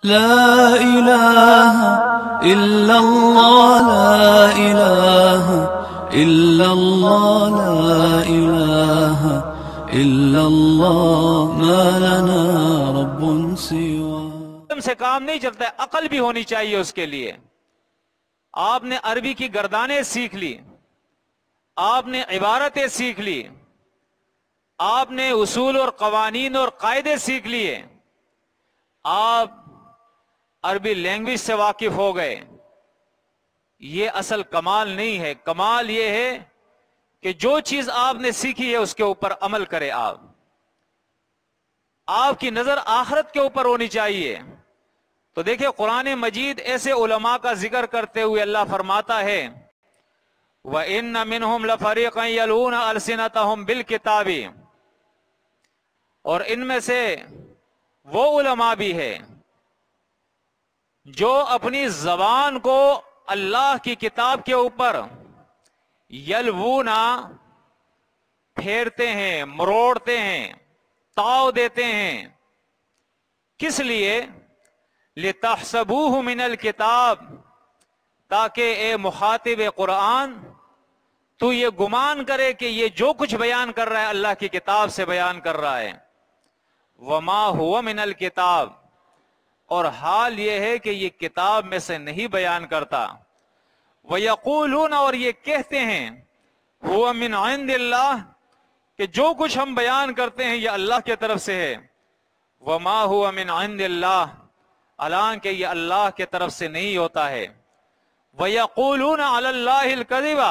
لا إله إلا الله لا إله إلا الله لا إله إلا الله ما لنا رب سوى سے کام نہیں چلتا ہے، عقل بھی ہونی چاہیے اس کے لیے۔ آپ نے عربی کی گردانیں سیکھ لی، آپ نے عبارتیں سیکھ لی، آپ نے اصول اور قوانین اور قاعدے سیکھ لیے، آپ عربی لینگویج سے واقف ہو گئے۔ یہ اصل کمال نہیں ہے، کمال یہ ہے کہ جو چیز آپ نے سیکھی ہے اس کے اوپر عمل کرے۔ آپ کی نظر آخرت کے اوپر ہونی چاہیے۔ تو دیکھیں قرآن مجید ایسے علماء کا ذکر کرتے ہوئے اللہ فرماتا ہے وَإِنَّ مِنْهُمْ لَفَرِيقًا يَلْوُونَ أَلْسِنَتَهُمْ بِالْكِتَابِ، اور ان میں سے وہ علماء بھی ہے جو اپنی زبان کو اللہ کی کتاب کے اوپر یلوونا پھیرتے ہیں، مروڑتے ہیں، تاؤ دیتے ہیں۔ کس لیے؟ لِتَحْسَبُوهُ مِنَ الْكِتَابِ، تاکہ اے مخاطب قرآن تو یہ گمان کرے کہ یہ جو کچھ بیان کر رہا ہے اللہ کی کتاب سے بیان کر رہا ہے۔ وَمَا هُوَ مِنَ الْكِتَابِ، اور حال یہ ہے کہ یہ کتاب میں سے نہیں بیان کرتا۔ وَيَقُولُونَ، اور یہ کہتے ہیں هُوَ مِنْ عِنْدِ اللَّهِ، کہ جو کچھ ہم بیان کرتے ہیں یہ اللہ کی طرف سے ہے۔ وَمَا هُوَ مِنْ عِنْدِ اللَّهِ، حالانکہ یہ اللہ کی طرف سے نہیں ہوتا ہے۔ وَيَقُولُونَ عَلَى اللَّهِ الْكَذِبَ،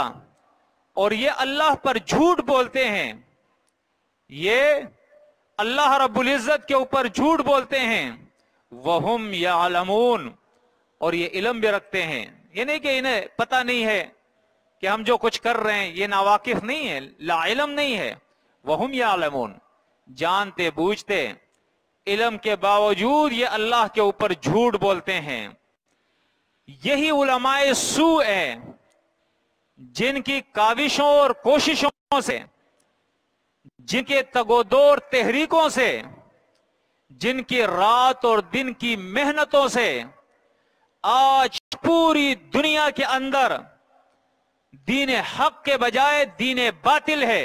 اور یہ اللہ پر جھوٹ بولتے ہیں، یہ اللہ رب العزت کے اوپر جھوٹ بولتے ہیں۔ وَهُمْ يَعْلَمُونَ، اور یہ علم بھی رکھتے ہیں، یہ نہیں کہ انہیں پتہ نہیں ہے کہ ہم جو کچھ کر رہے ہیں، یہ ناواقف نہیں ہے، لا علم نہیں ہے۔ وَهُمْ يَعْلَمُونَ، جانتے بوجھتے علم کے باوجود یہ اللہ کے اوپر جھوٹ بولتے ہیں۔ یہی علماء سوء ہیں جن کی کاوشوں اور کوششوں سے، جن کے تگودور تحریکوں سے، جن کی رات اور دن کی محنتوں سے آج پوری دنیا کے اندر دین حق کے بجائے دین باطل ہے،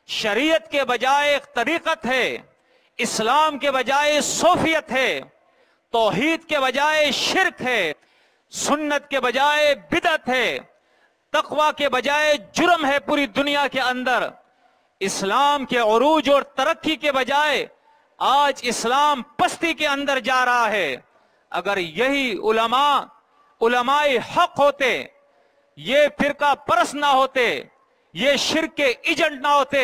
شریعت کے بجائے طریقت ہے، اسلام کے بجائے صوفیت ہے، توحید کے بجائے شرک ہے، سنت کے بجائے بدعت ہے، تقوی کے بجائے جرم ہے۔ پوری دنیا کے اندر اسلام کے عروج اور ترقی کے بجائے آج اسلام پستی کے اندر جا رہا ہے۔ اگر یہی علماء حق ہوتے، یہ فرقہ پرست نہ ہوتے، یہ شرک کے ایجنٹ نہ ہوتے،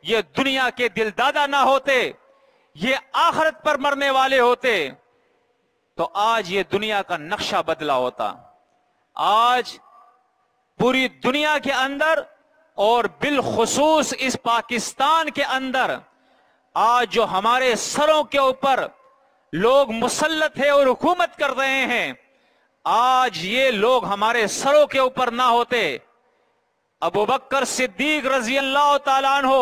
یہ دنیا کے دلدادہ نہ ہوتے، یہ آخرت پر مرنے والے ہوتے، تو آج یہ دنیا کا نقشہ بدلا ہوتا۔ آج پوری دنیا کے اندر اور بالخصوص اس پاکستان کے اندر آج جو ہمارے سروں کے اوپر لوگ مسلط ہیں اور حکومت کر رہے ہیں، آج یہ لوگ ہمارے سروں کے اوپر نہ ہوتے، ابو بکر صدیق رضی اللہ تعالیٰ عنہ،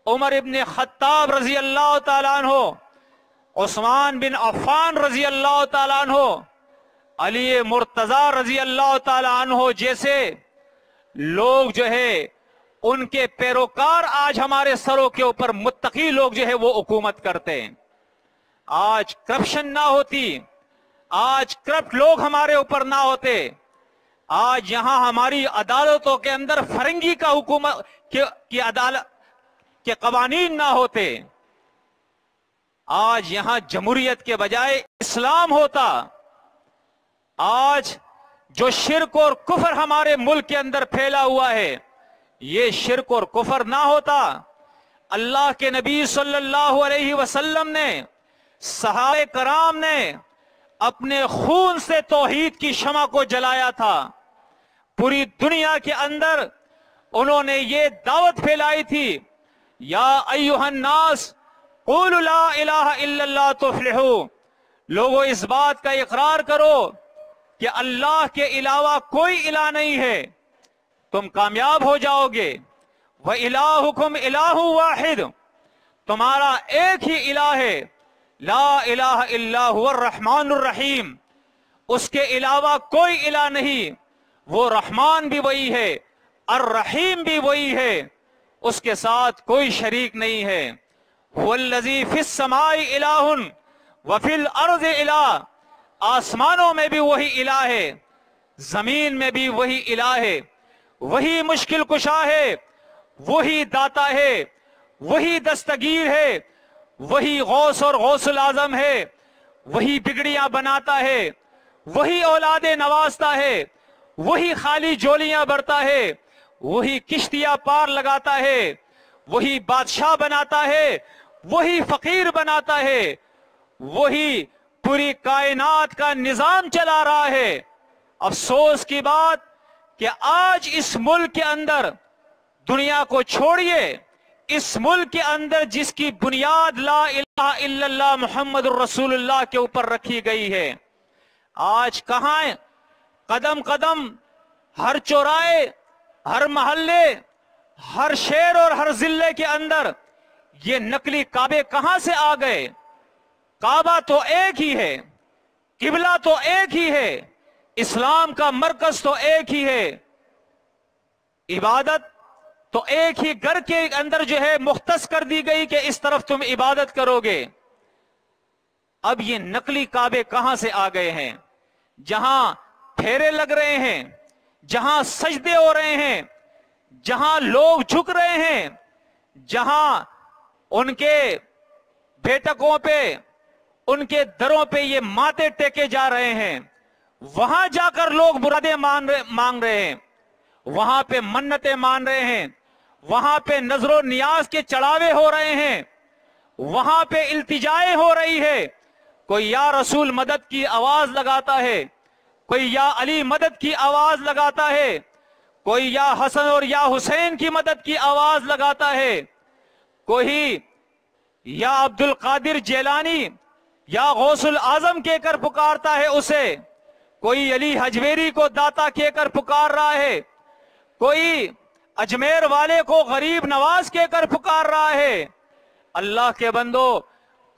عمر ابن خطاب رضی اللہ تعالیٰ عنہ، عثمان بن عفان رضی اللہ تعالیٰ عنہ، علی مرتضی رضی اللہ تعالیٰ عنہ جیسے لوگ جو ہے ان کے پیروکار آج ہمارے سروں کے اوپر متقی لوگ جو ہے وہ حکومت کرتے ہیں۔ آج کرپشن نہ ہوتی، آج کرپٹ لوگ ہمارے اوپر نہ ہوتے، آج یہاں ہماری عدالتوں کے اندر فرنگی کا حکومت کی عدالت کے قوانین نہ ہوتے، آج یہاں جمہوریت کے بجائے اسلام ہوتا، آج جو شرک اور کفر ہمارے ملک کے اندر پھیلا ہوا ہے یہ شرک اور کفر نہ ہوتا، اللہ کے نبی صلی اللہ علیہ وسلم نے، صحابہ کرام نے اپنے خون سے توحید کی شمع کو جلایا تھا۔ پوری دنیا کے اندر انہوں نے یہ دعوت پھیلائی تھی، یا ایھا الناس قولوا لا الہ الا اللہ تفلحوا، لوگوں اس بات کا اقرار کرو کہ اللہ کے علاوہ کوئی الہ نہیں ہے، تم کامیاب ہو جاؤ گے۔ وَإِلَٰهُكُمْ إِلَٰهٌ وَاحِدٌ، تمہارا ایک ہی الہ ہے لا الہ الا هو الرحمن الرحیم، اس کے علاوہ کوئی الہ نہیں، وہ رحمان بھی وہی ہے، الرحیم بھی وہی ہے، اس کے ساتھ کوئی شریک نہیں ہے۔ هو الذی فی السماء الہ وفی الارض الہ، آسمانوں میں بھی وہی الہ ہے، زمین میں بھی وہی الہ ہے، وہی مشکل کشا ہے، وہی داتا ہے، وہی دستگیر ہے، وہی غوث اور غوث العظم ہے، وہی بگڑیاں بناتا ہے، وہی اولادیں نوازتا ہے، وہی خالی جولیاں برتا ہے، وہی کشتیاں پار لگاتا ہے، وہی بادشاہ بناتا ہے، وہی فقیر بناتا ہے، وہی پوری کائنات کا نظام چلا رہا ہے۔ افسوس کی بات کہ آج اس ملک کے اندر، دنیا کو چھوڑیے، اس ملک کے اندر جس کی بنیاد لا الہ الا اللہ محمد الرسول اللہ کے اوپر رکھی گئی ہے، آج کہاں ہے؟ قدم قدم، ہر چوراہے، ہر محلے، ہر شہر اور ہر ضلع کے اندر یہ نقلی کعبے کہاں سے آ گئے؟ کعبہ تو ایک ہی ہے، قبلہ تو ایک ہی ہے، اسلام کا مرکز تو ایک ہی ہے، عبادت تو ایک ہی گھر کے اندر جو ہے مختص کر دی گئی کہ اس طرف تم عبادت کرو گے۔ اب یہ نقلی کعبے کہاں سے آ گئے ہیں؟ جہاں پھیرے لگ رہے ہیں، جہاں سجدے ہو رہے ہیں، جہاں لوگ جھک رہے ہیں، جہاں ان کے بیٹکوں پہ، ان کے دروں پہ یہ ماتھے ٹیکے جا رہے ہیں، وہاں جا کر لوگ مرادیں مانگ رہے ہیں، وہاں پہ منتیں مان رہے ہیں، وہاں پہ نظر و نیاز کے چڑھاوے ہو رہے ہیں، وہاں پہ التجائیں ہو رہی ہے۔ کوئی یا رسول مدد کی آواز لگاتا ہے، کوئی یا علی مدد کی آواز لگاتا ہے، کوئی یا حسن اور یا حسین کی مدد کی آواز لگاتا ہے، کوئی یا عبد القادر جیلانی یا غوث العظم کہہ کر پکارتا ہے اسے، کوئی علی حجویری کو داتا کہہ کر پکار رہا ہے، کوئی اجمیر والے کو غریب نواز کہہ کر پکار رہا ہے۔ اللہ کے بندو،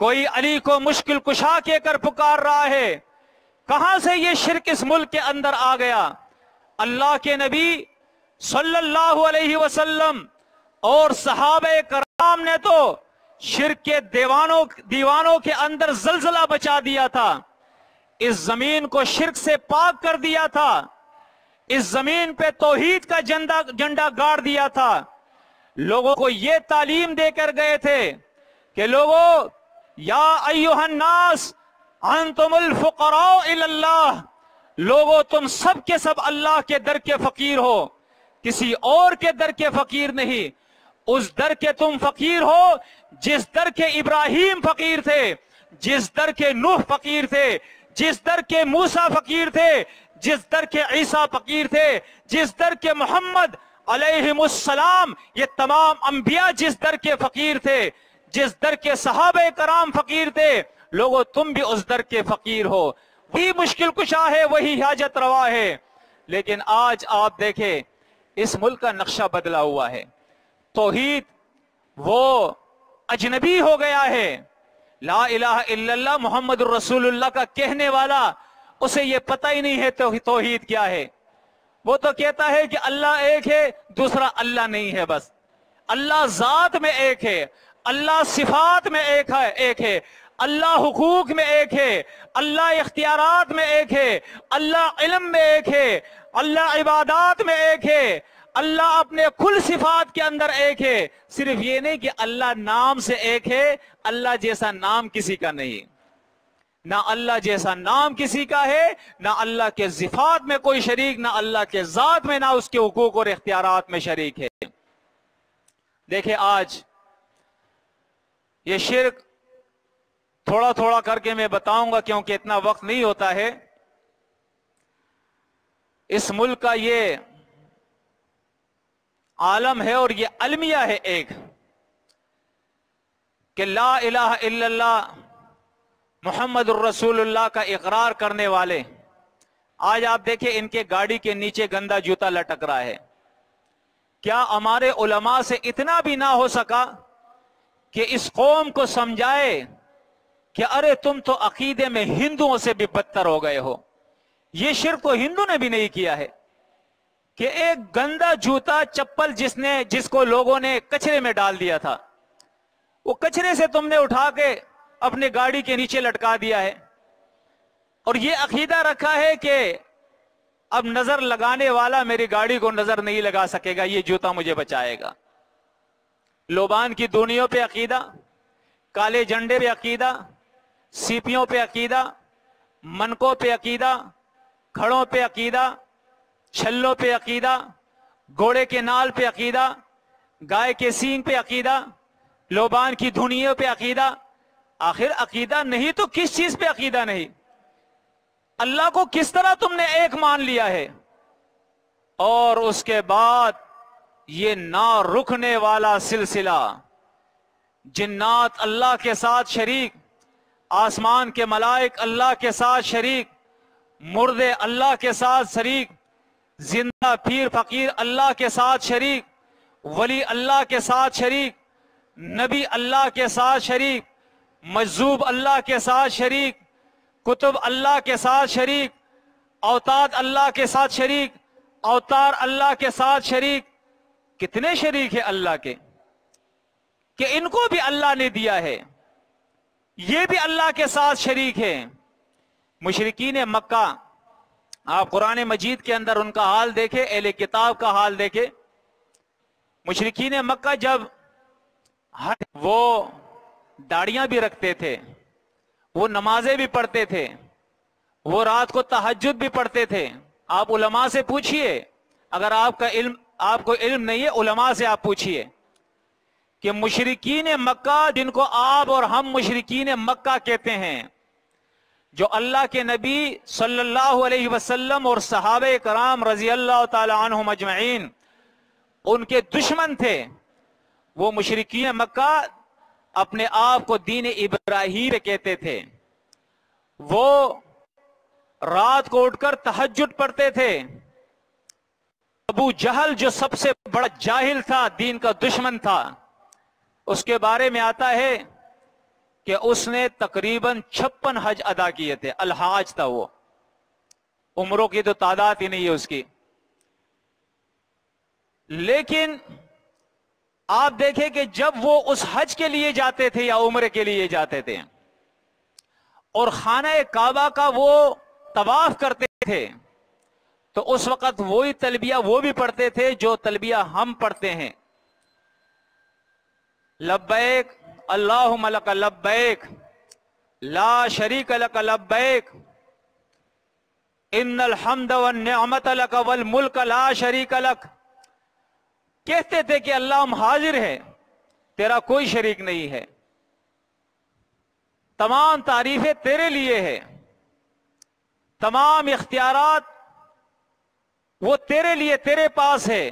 کوئی علی کو مشکل کشا کہہ کر پکار رہا ہے۔ کہاں سے یہ شرک اس ملک کے اندر آ گیا؟ اللہ کے نبی صلی اللہ علیہ وسلم اور صحابہ کرام نے تو شرک کے دیوانوں کے اندر زلزلہ بچا دیا تھا، اس زمین کو شرک سے پاک کر دیا تھا، اس زمین پہ توحید کا جھنڈا گاڑ دیا تھا، لوگوں کو یہ تعلیم دے کر گئے تھے کہ لوگوں، یا ایھا الناس انتم الفقراء الی اللہ، لوگوں تم سب کے سب اللہ کے در کے فقیر ہو، کسی اور کے در کے فقیر نہیں، اس در کے تم فقیر ہو جس در کے ابراہیم فقیر تھے، جس در کے نوح فقیر تھے، جس در کے موسیٰ فقیر تھے، جس در کے عیسیٰ فقیر تھے، جس در کے محمد علیہ السلام، یہ تمام انبیاء جس در کے فقیر تھے، جس در کے صحابہ کرام فقیر تھے، لوگوں تم بھی اس در کے فقیر ہو، وہی مشکل کشا ہے، وہی حاجت روا ہے۔ لیکن آج آپ دیکھیں اس ملک کا نقشہ بدلا ہوا ہے، توحید وہ اجنبی ہو گیا ہے، لا الہ الا اللہ محمد الرسول اللہ کا کہنے والا اسے یہ پتہ ہی نہیں ہے توحید کیا ہے، وہ تو کہتا ہے کہ اللہ ایک ہے، دوسرا اللہ نہیں ہے، بس اللہ ذات میں ایک ہے، اللہ صفات میں ایک ہے، اللہ حقوق میں ایک ہے، اللہ اختیارات میں ایک ہے، اللہ علم میں ایک ہے، اللہ عبادات میں ایک ہے، اللہ اپنے کل صفات کے اندر ایک ہے۔ صرف یہ نہیں کہ اللہ نام سے ایک ہے، اللہ جیسا نام کسی کا نہیں، نہ اللہ جیسا نام کسی کا ہے، نہ اللہ کے صفات میں کوئی شریک، نہ اللہ کے ذات میں، نہ اس کے حقوق اور اختیارات میں شریک ہے۔ دیکھیں آج یہ شرک تھوڑا تھوڑا کر کے میں بتاؤں گا کیونکہ اتنا وقت نہیں ہوتا ہے۔ اس ملک کا یہ عالم ہے اور یہ المیہ ہے ایک کہ لا الہ الا اللہ محمد الرسول اللہ کا اقرار کرنے والے، آج آپ دیکھیں ان کے گاڑی کے نیچے گندا جوتا لٹک رہا ہے۔ کیا ہمارے علماء سے اتنا بھی نہ ہو سکا کہ اس قوم کو سمجھائے کہ ارے تم تو عقیدے میں ہندوؤں سے بھی بدتر ہو گئے ہو. یہ شرک تو ہندو نے بھی نہیں کیا ہے کہ ایک گندا جوتا چپل جس کو لوگوں نے کچرے میں ڈال دیا تھا، وہ کچرے سے تم نے اٹھا کے اپنے گاڑی کے نیچے لٹکا دیا ہے، اور یہ عقیدہ رکھا ہے کہ اب نظر لگانے والا میری گاڑی کو نظر نہیں لگا سکے گا، یہ جوتا مجھے بچائے گا. لوبان کی دونیوں پہ عقیدہ، کالے جھنڈے پہ عقیدہ، سیپیوں پہ عقیدہ، منکوں پہ عقیدہ، کھڑوں پہ عقیدہ، چھلوں پہ عقیدہ، گھوڑے کے نال پہ عقیدہ، گائے کے سینگ پہ عقیدہ، لوبان کی دھنیوں پہ عقیدہ. آخر عقیدہ نہیں تو کس چیز پہ عقیدہ نہیں؟ اللہ کو کس طرح تم نے ایک مان لیا ہے؟ اور اس کے بعد یہ نہ رکنے والا سلسلہ، جنات اللہ کے ساتھ شریک، آسمان کے ملائک اللہ کے ساتھ شریک، مردے اللہ کے ساتھ شریک، زندہ پیر فقیر اللہ کے ساتھ شریک، ولی اللہ کے ساتھ شریک، نبی اللہ کے ساتھ شریک، مجذوب اللہ کے ساتھ شریک، کتب اللہ کے ساتھ شریک، اوتاد اللہ کے ساتھ شریک، اوتار اللہ کے ساتھ شریک. کتنے شریک ہیں اللہ کے کہ ان کو بھی اللہ نے دیا ہے، یہ بھی اللہ کے ساتھ شریک ہیں. مشرکین مکہ، آپ قرآن مجید کے اندر ان کا حال دیکھیں، اہل کتاب کا حال دیکھیں. مشرکین مکہ جب وہ داڑیاں بھی رکھتے تھے، وہ نمازیں بھی پڑھتے تھے، وہ رات کو تہجد بھی پڑھتے تھے. آپ علماء سے پوچھئے، اگر آپ کو علم نہیں ہے علماء سے آپ پوچھئے کہ مشرکین مکہ، جن کو آپ اور ہم مشرکین مکہ کہتے ہیں، جو اللہ کے نبی صلی اللہ علیہ وسلم اور صحابہ کرام رضی اللہ تعالی عنہم اجمعین ان کے دشمن تھے، وہ مشرکین مکہ اپنے آپ کو دین ابراہیم کہتے تھے. وہ رات کو اٹھ کر تہجد پڑھتے تھے. ابو جہل جو سب سے بڑا جاہل تھا، دین کا دشمن تھا، اس کے بارے میں آتا ہے کہ اس نے تقریباً 56 حج ادا کیے تھے. الحاج تھا وہ، عمروں کی تو تعداد ہی نہیں ہے اس کی. لیکن آپ دیکھیں کہ جب وہ اس حج کے لیے جاتے تھے یا عمرے کے لیے جاتے تھے اور خانہ کعبہ کا وہ طواف کرتے تھے، تو اس وقت وہی تلبیہ وہ بھی پڑھتے تھے جو تلبیہ ہم پڑھتے ہیں. لبیک اللہم لک لبیک لا شریک لک لبیک ان الحمد والنعمت لک والملک لا شریک لک. کہتے تھے کہ اللہ ہم حاضر ہیں، تیرا کوئی شریک نہیں ہے، تمام تعریفیں تیرے لیے ہے، تمام اختیارات وہ تیرے لیے تیرے پاس ہے،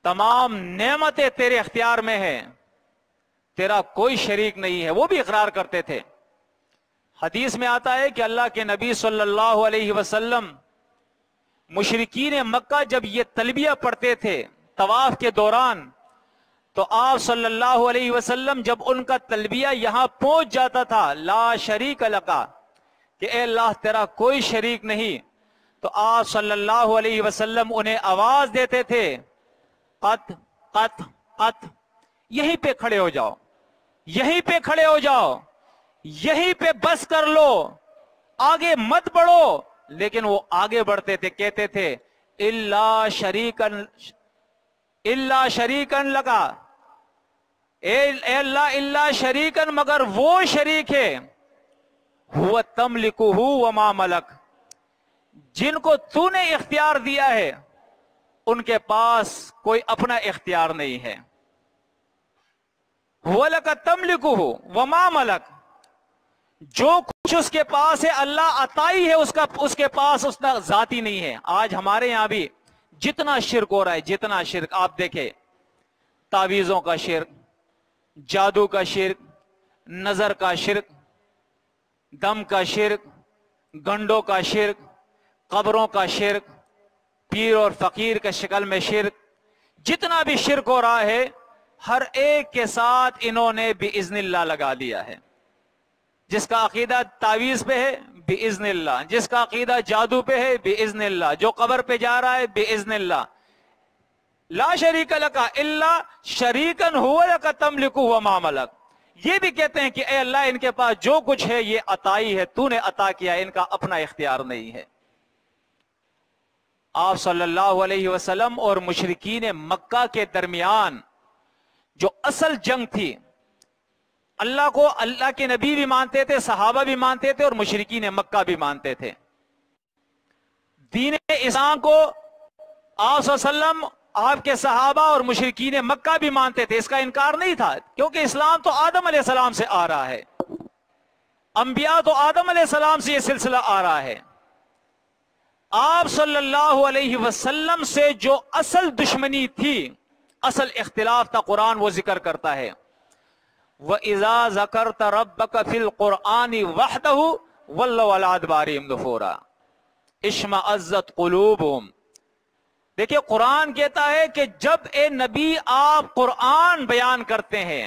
تمام نعمتیں تیرے اختیار میں ہیں، تیرا کوئی شریک نہیں ہے. وہ بھی اقرار کرتے تھے. حدیث میں آتا ہے کہ اللہ کے نبی صلی اللہ علیہ وسلم مشرکین مکہ جب یہ تلبیہ پڑھتے تھے طواف کے دوران، تو آپ صلی اللہ علیہ وسلم جب ان کا تلبیہ یہاں پہنچ جاتا تھا لا شریک لکا، کہ اے اللہ تیرا کوئی شریک نہیں، تو آپ صلی اللہ علیہ وسلم انہیں آواز دیتے تھے قط قط قط، یہیں پہ کھڑے ہو جاؤ، یہیں پہ کھڑے ہو جاؤ، یہیں پہ بس کر لو، آگے مت بڑھو. لیکن وہ آگے بڑھتے تھے، کہتے تھے الا شریکن لگا، اے اللہ الا شریکن، مگر وہ شریک ہے ہوا تملکہ وما ملک، جن کو تو نے اختیار دیا ہے ان کے پاس کوئی اپنا اختیار نہیں ہے. ہوا لک تملکہ وما ملک، جو کچھ اس کے پاس ہے اللہ عطائی ہے، اس کے پاس اس کا ذاتی نہیں ہے. آج ہمارے یہاں بھی جتنا شرک ہو رہا ہے، جتنا شرک آپ دیکھیں، تعویذوں کا شرک، جادو کا شرک، نظر کا شرک، دم کا شرک، گنڈوں کا شرک، قبروں کا شرک، پیر اور فقیر کے شکل میں شرک، جتنا بھی شرک ہو رہا ہے ہر ایک کے ساتھ انہوں نے باذن اللہ لگا دیا ہے. جس کا عقیدہ تعویذ پہ ہے بِإِذْنِ اللہ، جس کا عقیدہ جادو پہ ہے بِإِذْنِ اللہ، جو قبر پہ جا رہا ہے بِإِذْنِ اللہ. لا شریک لک الا شریکا هو لک تملک وما ملک. یہ بھی کہتے ہیں کہ اے اللہ ان کے پاس جو کچھ ہے یہ عطائی ہے، تو نے عطا کیا، ان کا اپنا اختیار نہیں ہے. آپ صلی اللہ علیہ وسلم اور مشرکین مکہ کے درمیان جو اصل جنگ تھی، اللہ کو اللہ کے نبی بھی مانتے تھے، صحابہ بھی مانتے تھے، اور مشرکین مکہ بھی مانتے تھے. دین اسلام کو آپ صلی اللہ علیہ وسلم، آپ کے صحابہ اور مشرکین مکہ بھی مانتے تھے، اس کا انکار نہیں تھا، کیونکہ اسلام تو آدم علیہ السلام سے آ رہا ہے، انبیاء تو آدم علیہ السلام سے یہ سلسلہ آ رہا ہے. آپ صلی اللہ علیہ وسلم سے جو اصل دشمنی تھی، اصل اختلاف تھا، قرآن وہ ذکر کرتا ہے. وَإِذَا ذَكَرْتَ رَبَّكَ فِي الْقُرْآنِ وَحْدَهُ وَلَّوْا عَلَىٰ أَدْبَارِهِمْ نُفُورًا اشْمَأَزَّتْ قُلُوبُهُمْ. دیکھیں قرآن کہتا ہے کہ جب اے نبی آپ قرآن بیان کرتے ہیں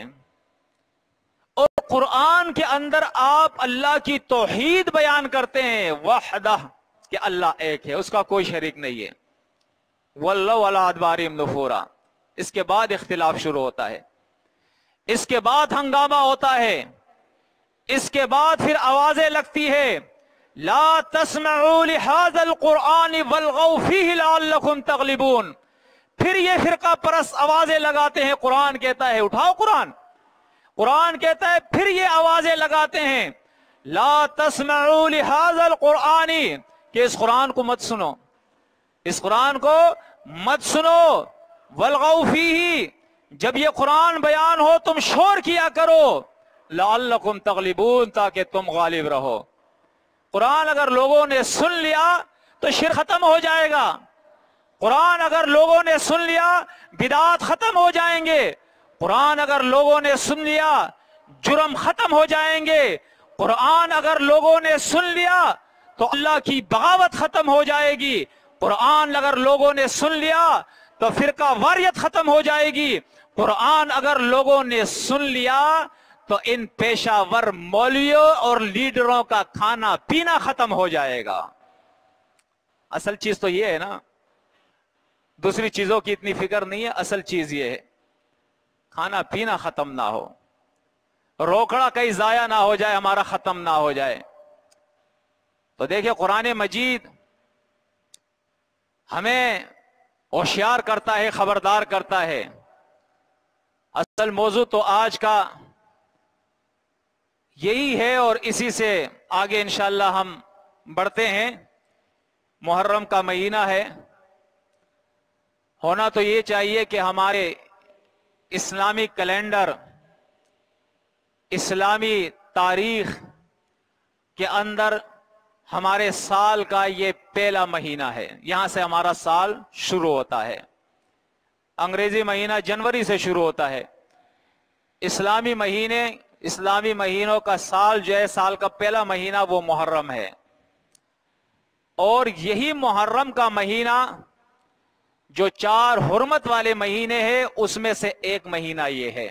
اور قرآن کے اندر آپ اللہ کی توحید بیان کرتے ہیں، وحدہ کہ اللہ ایک ہے، اس کا کوئی شریک نہیں ہے، وَلَّوْا عَلَىٰ أَدْبَارِهِمْ نُفُورًا. اس کے بعد اختلاف شروع ہوتا ہے، اس کے بعد ہنگامہ ہوتا ہے، اس کے بعد پھر آوازیں لگتی ہے، لا تسمعوا لهذا القرآن والغوا فيه لعلكم تغلبون. پھر یہ فرقہ پرست آوازیں لگاتے ہیں، قرآن کہتا ہے اٹھاؤ قرآن، قرآن کہتا ہے پھر یہ آوازیں لگاتے ہیں، لا تسمعوا لهذا القرآن، کہ اس قرآن کو مت سنو، اس قرآن کو مت سنو، والغوا فيه، جب یہ قرآن بیان ہو تم شور کیا کرو، لعلکم تغلبون، تاکہ تم غالب رہو. قرآن اگر لوگوں نے سن لیا تو شرک ختم ہو جائے گا، قرآن اگر لوگوں نے سن لیا بدعات ختم ہو جائیں گے، قرآن اگر لوگوں نے سن لیا جرم ختم ہو جائیں گے، قرآن اگر لوگوں نے سن لیا تو اللہ کی بغاوت ختم ہو جائے گی، قرآن اگر لوگوں نے سن لیا تو فرقہ واریت ختم ہو جائے گی، قرآن اگر لوگوں نے سن لیا تو ان پیشہ ور مولویوں اور لیڈروں کا کھانا پینا ختم ہو جائے گا. اصل چیز تو یہ ہے نا، دوسری چیزوں کی اتنی فکر نہیں ہے، اصل چیز یہ ہے کھانا پینا ختم نہ ہو، روکڑا کہیں ضائع نہ ہو جائے، ہمارا ختم نہ ہو جائے. تو دیکھیں قرآن مجید ہمیں ہوشیار کرتا ہے، خبردار کرتا ہے. اصل موضوع تو آج کا یہی ہے اور اسی سے آگے انشاءاللہ ہم بڑھتے ہیں. محرم کا مہینہ ہے، ہونا تو یہ چاہیے کہ ہمارے اسلامی کیلنڈر، اسلامی تاریخ کے اندر ہمارے سال کا یہ پہلا مہینہ ہے، یہاں سے ہمارا سال شروع ہوتا ہے. انگریزی مہینہ جنوری سے شروع ہوتا ہے، اسلامی مہینوں کا سال جو ہے، سال کا پہلا مہینہ وہ محرم ہے. اور یہی محرم کا مہینہ جو 4 حرمت والے مہینے ہیں اس میں سے ایک مہینہ یہ ہے.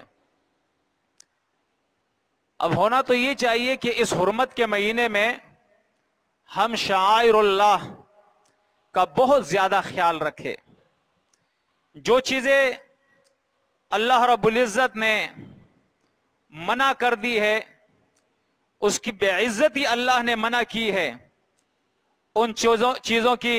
اب ہونا تو یہ چاہیے کہ اس حرمت کے مہینے میں ہم شعائر اللہ کا بہت زیادہ خیال رکھیں. جو چیزیں اللہ رب العزت نے منع کر دی ہے، اس کی بے عزتی اللہ نے منع کی ہے، ان چیزوں کی